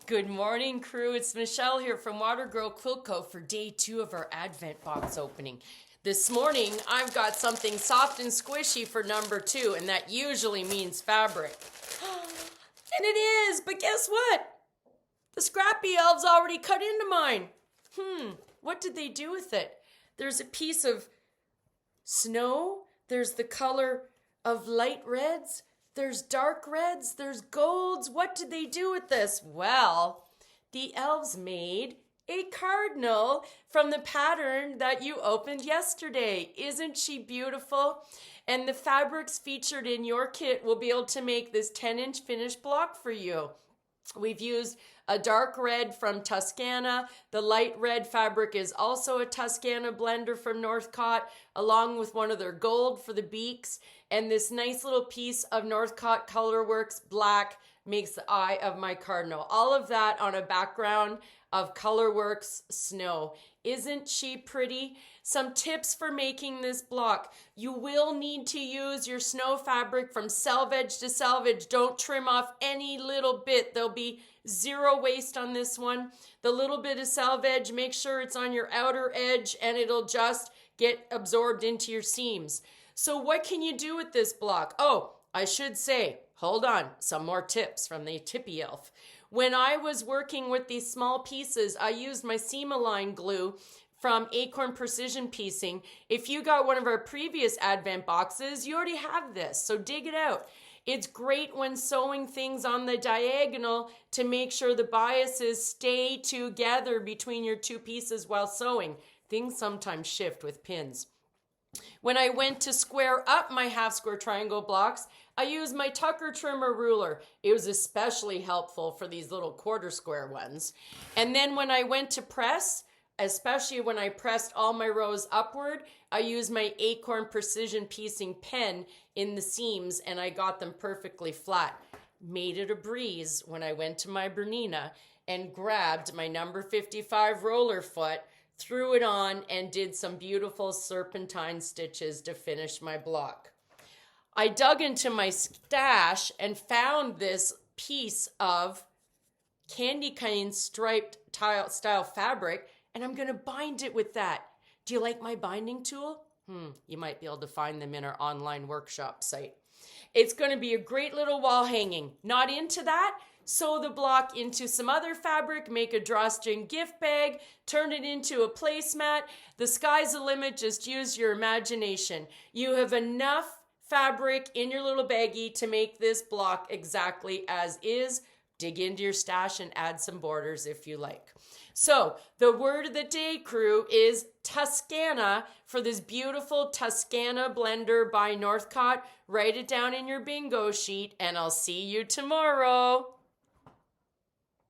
Good morning, crew. It's Michelle here from Watergirl Quilt Co for day 2 of our Advent box opening. This morning, I've got something soft and squishy for number 2, and that usually means fabric. And it is, but guess what? The scrappy elves already cut into mine. What did they do with it? There's a piece of snow. There's the color of light reds. There's dark reds, there's golds. What did they do with this? Well, the elves made a cardinal from the pattern that you opened yesterday. Isn't she beautiful? And the fabrics featured in your kit will be able to make this 10-inch finished block for you. We've used a dark red from Tuscana. The light red fabric is also a Tuscana blender from Northcott, along with one of their gold for the beaks. And this nice little piece of Northcott Colorworks black makes the eye of my cardinal. All of that on a background of Colorworks snow. Isn't she pretty? Some tips for making this block. You will need to use your snow fabric from selvage to selvage. Don't trim off any little bit. There'll be zero waste on this one. The little bit of selvage, make sure it's on your outer edge and it'll just get absorbed into your seams. So what can you do with this block? Oh, I should say, hold on, some more tips from the Tippy Elf. When I was working with these small pieces, I used my seam-align glue from Acorn Precision Piecing. If you got one of our previous Advent boxes, you already have this, so dig it out. It's great when sewing things on the diagonal to make sure the biases stay together between your two pieces while sewing. Things sometimes shift with pins. When I went to square up my half square triangle blocks, I used my Tucker trimmer ruler. It was especially helpful for these little quarter square ones. And then when I went to press, especially when I pressed all my rows upward, I used my Acorn Precision Piecing pen in the seams and I got them perfectly flat. Made it a breeze when I went to my Bernina and grabbed my number 55 roller foot, threw it on, and did some beautiful serpentine stitches to finish my block. I dug into my stash and found this piece of candy cane striped style fabric, and I'm going to bind it with that. Do you like my binding tool? You might be able to find them in our online workshop site. It's going to be a great little wall hanging. Not into that? Sew the block into some other fabric, make a drawstring gift bag, turn it into a placemat. The sky's the limit, just use your imagination. You have enough fabric in your little baggie to make this block exactly as is. Dig into your stash and add some borders if you like. So the word of the day, crew, is Tuscana for this beautiful Tuscana blender by Northcott. Write it down in your bingo sheet and I'll see you tomorrow.